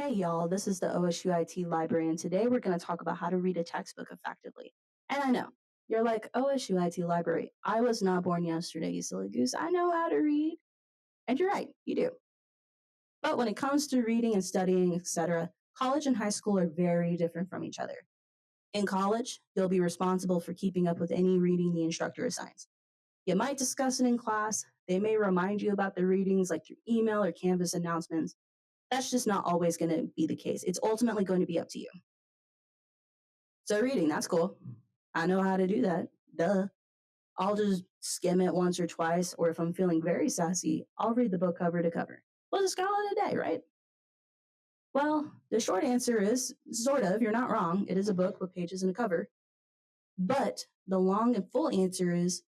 Hey y'all, this is the OSUIT Library, and today we're going to talk about how to read a textbook effectively. And I know, you're like, OSUIT Library, I was not born yesterday, you silly goose. I know how to read. And you're right, you do. But when it comes to reading and studying, etc., college and high school are very different from each other. In college, you'll be responsible for keeping up with any reading the instructor assigns. You might discuss it in class, they may remind you about the readings like through email or campus announcements. That's just not always going to be the case. It's ultimately going to be up to you. So reading, that's cool. I know how to do that. Duh. I'll just skim it once or twice, or if I'm feeling very sassy, I'll read the book cover to cover. We'll just call it a day, right? Well, the short answer is sort of, you're not wrong. It is a book with pages and a cover. But the long and full answer is,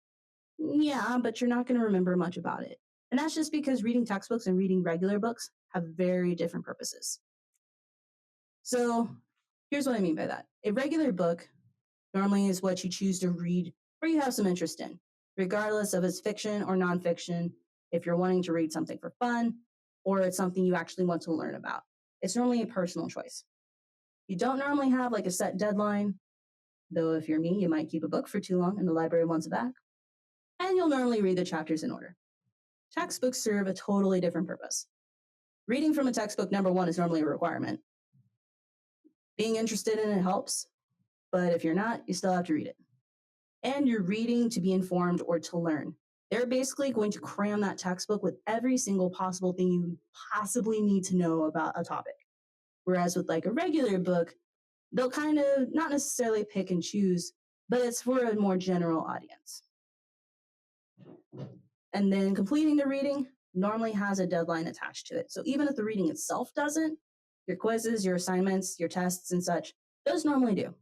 yeah, but you're not going to remember much about it. And that's just because reading textbooks and reading regular books have very different purposes. So here's what I mean by that. A regular book normally is what you choose to read or you have some interest in, regardless of it's fiction or nonfiction, if you're wanting to read something for fun or it's something you actually want to learn about. It's normally a personal choice. You don't normally have like a set deadline, though if you're me, you might keep a book for too long and the library wants it back. And you'll normally read the chapters in order. Textbooks serve a totally different purpose. Reading from a textbook, number one, is normally a requirement. Being interested in it helps, but if you're not, you still have to read it. And you're reading to be informed or to learn. They're basically going to cram that textbook with every single possible thing you possibly need to know about a topic. Whereas with like a regular book, they'll kind of not necessarily pick and choose, but it's for a more general audience. And then completing the reading normally has a deadline attached to it. So even if the reading itself doesn't, your quizzes, your assignments, your tests and such, those normally do.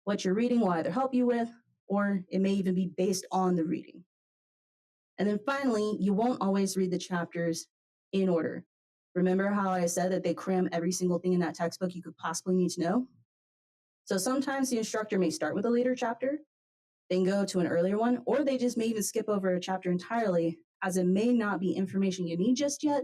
What you're reading will either help you with, or it may even be based on the reading. And then finally, you won't always read the chapters in order. Remember how I said that they cram every single thing in that textbook you could possibly need to know? So sometimes the instructor may start with a later chapter, then go to an earlier one, or they just may even skip over a chapter entirely, as it may not be information you need just yet,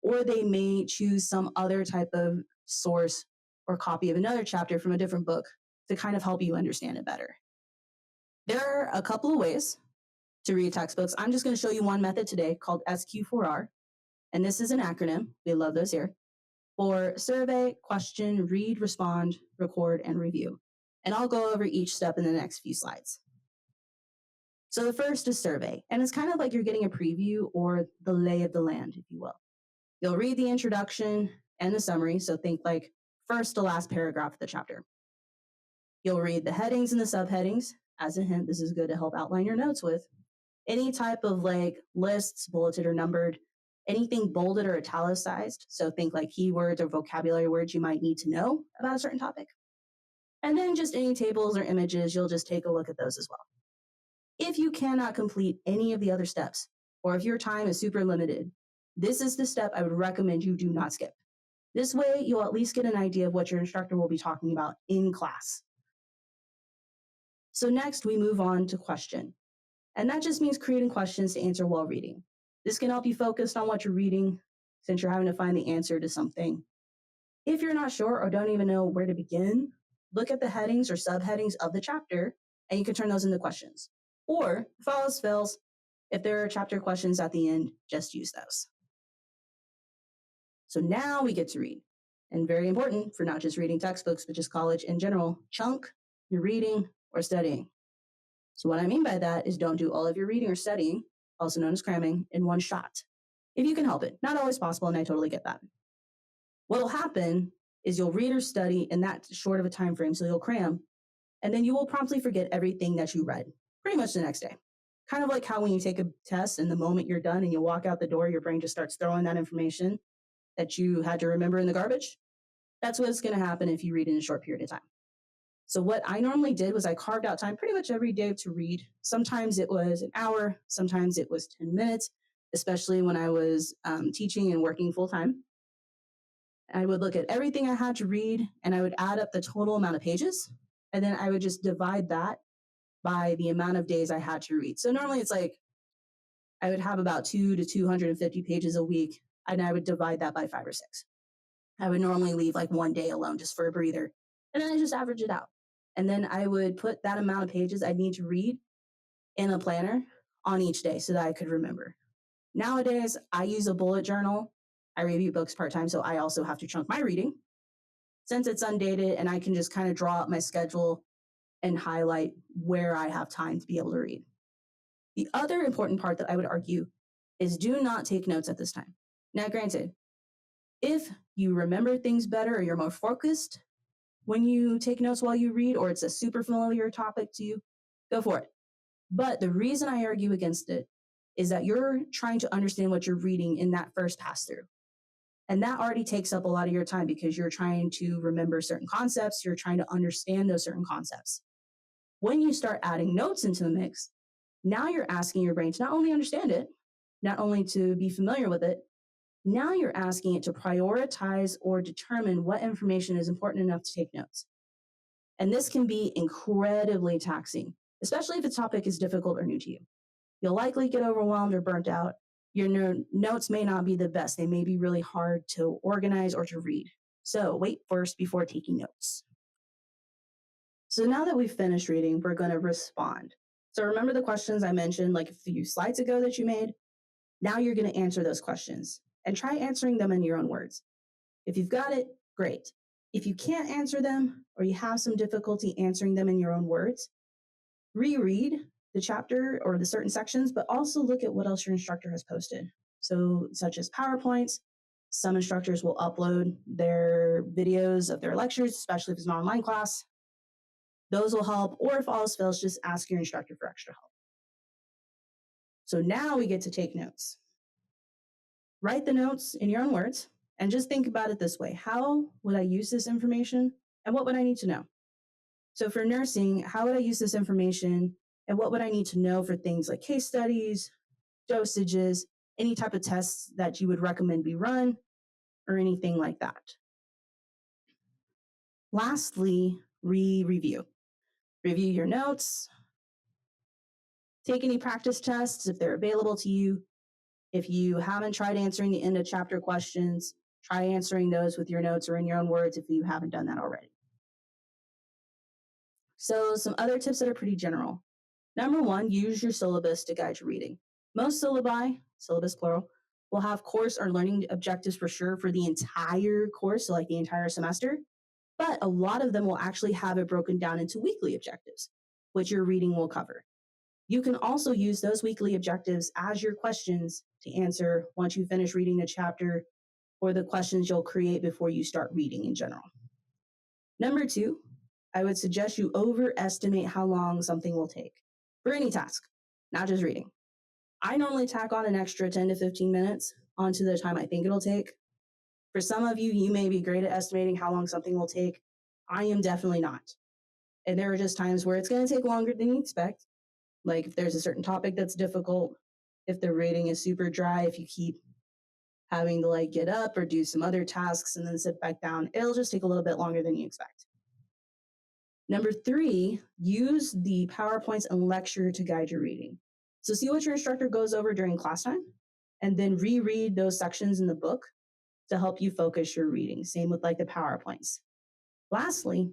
or they may choose some other type of source or copy of another chapter from a different book to kind of help you understand it better. There are a couple of ways to read textbooks. I'm just going to show you one method today called SQ4R, and this is an acronym. We love those here. For survey, question, read, respond, record, and review. And I'll go over each step in the next few slides. So the first is survey, and it's kind of like you're getting a preview or the lay of the land, if you will. You'll read the introduction and the summary, so think like first to last paragraph of the chapter. You'll read the headings and the subheadings. As a hint, this is good to help outline your notes with. Any type of like lists, bulleted or numbered, anything bolded or italicized, so think like keywords or vocabulary words you might need to know about a certain topic. And then just any tables or images, you'll just take a look at those as well. If you cannot complete any of the other steps, or if your time is super limited, this is the step I would recommend you do not skip. This way, you'll at least get an idea of what your instructor will be talking about in class. So next, we move on to question. And that just means creating questions to answer while reading. This can help you focus on what you're reading since you're having to find the answer to something. If you're not sure or don't even know where to begin, look at the headings or subheadings of the chapter, and you can turn those into questions. Or, if all else fails, if there are chapter questions at the end, just use those. So now we get to read. And very important for not just reading textbooks, but just college in general, chunk your reading or studying. So what I mean by that is don't do all of your reading or studying, also known as cramming, in one shot. If you can help it. Not always possible, and I totally get that. What will happen is you'll read or study in that short of a time frame, so you'll cram, and then you will promptly forget everything that you read, pretty much the next day. Kind of like how when you take a test and the moment you're done and you walk out the door, your brain just starts throwing that information that you had to remember in the garbage. That's what's going to happen if you read in a short period of time. So what I normally did was I carved out time pretty much every day to read. Sometimes it was an hour, sometimes it was 10 minutes, especially when I was teaching and working full time. I would look at everything I had to read and I would add up the total amount of pages. And then I would just divide that by the amount of days I had to read. So normally it's like I would have about 200 to 250 pages a week, and I would divide that by 5 or 6. I would normally leave like one day alone just for a breather. And then I just average it out. And then I would put that amount of pages I need to read in a planner on each day so that I could remember. Nowadays, I use a bullet journal. I review books part time, so I also have to chunk my reading since it's undated, and I can just kind of draw up my schedule and highlight where I have time to be able to read. The other important part that I would argue is do not take notes at this time. Now, granted, if you remember things better or you're more focused when you take notes while you read, or it's a super familiar topic to you, go for it. But the reason I argue against it is that you're trying to understand what you're reading in that first pass through. And that already takes up a lot of your time because you're trying to remember certain concepts, you're trying to understand those certain concepts. When you start adding notes into the mix, now you're asking your brain to not only understand it, not only to be familiar with it, now you're asking it to prioritize or determine what information is important enough to take notes. And this can be incredibly taxing, especially if the topic is difficult or new to you. You'll likely get overwhelmed or burnt out. Your notes may not be the best. They may be really hard to organize or to read. So wait first before taking notes. So now that we've finished reading, we're going to respond. So remember the questions I mentioned like a few slides ago that you made? Now you're going to answer those questions and try answering them in your own words. If you've got it, great. If you can't answer them or you have some difficulty answering them in your own words, reread the chapter or the certain sections, but also look at what else your instructor has posted. So such as PowerPoints, some instructors will upload their videos of their lectures, especially if it's an online class. Those will help, or if all else fails, just ask your instructor for extra help. So now we get to take notes. Write the notes in your own words and just think about it this way. How would I use this information and what would I need to know? So for nursing, how would I use this information and what would I need to know for things like case studies, dosages, any type of tests that you would recommend be run, or anything like that? Lastly, review. Review your notes. Take any practice tests if they're available to you. If you haven't tried answering the end of chapter questions, try answering those with your notes or in your own words if you haven't done that already. So some other tips that are pretty general. Number one, use your syllabus to guide your reading. Most syllabi, syllabus plural, will have course or learning objectives for sure for the entire course, so like the entire semester, but a lot of them will actually have it broken down into weekly objectives, which your reading will cover. You can also use those weekly objectives as your questions to answer once you finish reading the chapter or the questions you'll create before you start reading in general. Number two, I would suggest you overestimate how long something will take for any task, not just reading. I normally tack on an extra 10 to 15 minutes onto the time I think it'll take. For some of you, you may be great at estimating how long something will take. I am definitely not. And there are just times where it's going to take longer than you expect. Like if there's a certain topic that's difficult, if the reading is super dry, if you keep having to like get up or do some other tasks and then sit back down, it'll just take a little bit longer than you expect. Number three, use the PowerPoints and lecture to guide your reading. So see what your instructor goes over during class time and then reread those sections in the book to help you focus your reading. Same with like the PowerPoints. Lastly,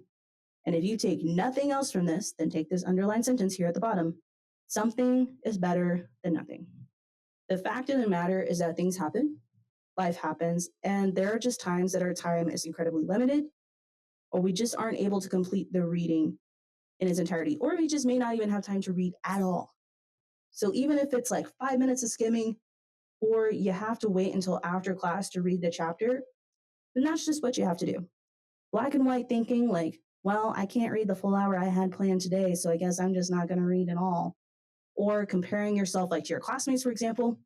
and if you take nothing else from this, then take this underlined sentence here at the bottom. Something is better than nothing. The fact of the matter is that things happen, life happens, and there are just times that our time is incredibly limited, or we just aren't able to complete the reading in its entirety, or we just may not even have time to read at all. So even if it's like 5 minutes of skimming, or you have to wait until after class to read the chapter, then that's just what you have to do. Black and white thinking like, well, I can't read the full hour I had planned today, so I guess I'm just not going to read at all. Or comparing yourself like to your classmates, for example,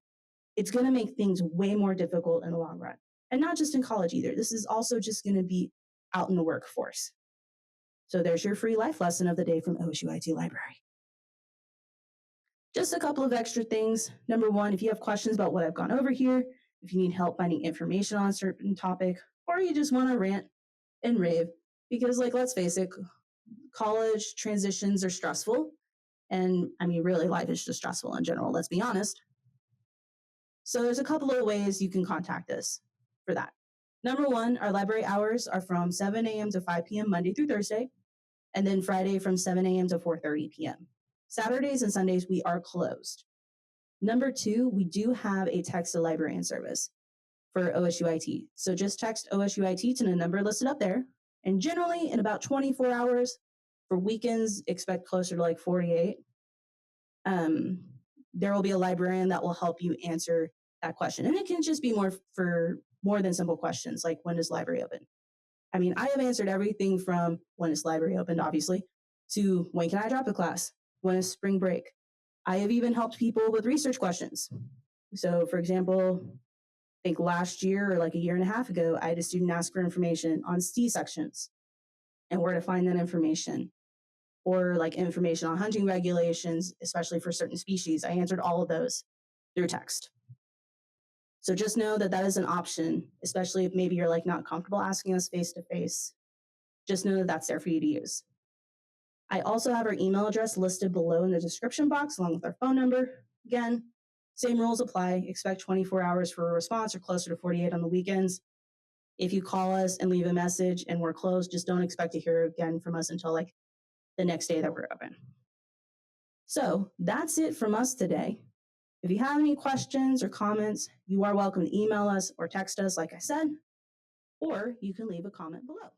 it's going to make things way more difficult in the long run. And not just in college either. This is also just going to be out in the workforce. So there's your free life lesson of the day from OSUIT Library. Just a couple of extra things. Number one, if you have questions about what I've gone over here, if you need help finding information on a certain topic, or you just want to rant and rave, because like, let's face it, college transitions are stressful. And I mean, really, life is just stressful in general, let's be honest. So there's a couple of ways you can contact us for that. Number one, our library hours are from 7 a.m. to 5 p.m. Monday through Thursday, and then Friday from 7 a.m. to 4:30 p.m. Saturdays and Sundays, we are closed. Number two, we do have a text to librarian service for OSUIT. So just text OSUIT to the number listed up there. And generally in about 24 hours, for weekends, expect closer to like 48. There will be a librarian that will help you answer that question. And it can just be more than simple questions like when is library open? I mean, I have answered everything from when is library opened, obviously, to when can I drop a class? When is spring break? I have even helped people with research questions. So for example, I think last year or like a year and a half ago, I had a student ask for information on C sections and where to find that information, or like information on hunting regulations, especially for certain species. I answered all of those through text. So just know that that is an option, especially if maybe you're like not comfortable asking us face to face. Just know that that's there for you to use. I also have our email address listed below in the description box along with our phone number. Again, same rules apply. Expect 24 hours for a response or closer to 48 on the weekends. If you call us and leave a message and we're closed, just don't expect to hear again from us until like the next day that we're open. So that's it from us today. If you have any questions or comments, you are welcome to email us or text us, like I said, or you can leave a comment below.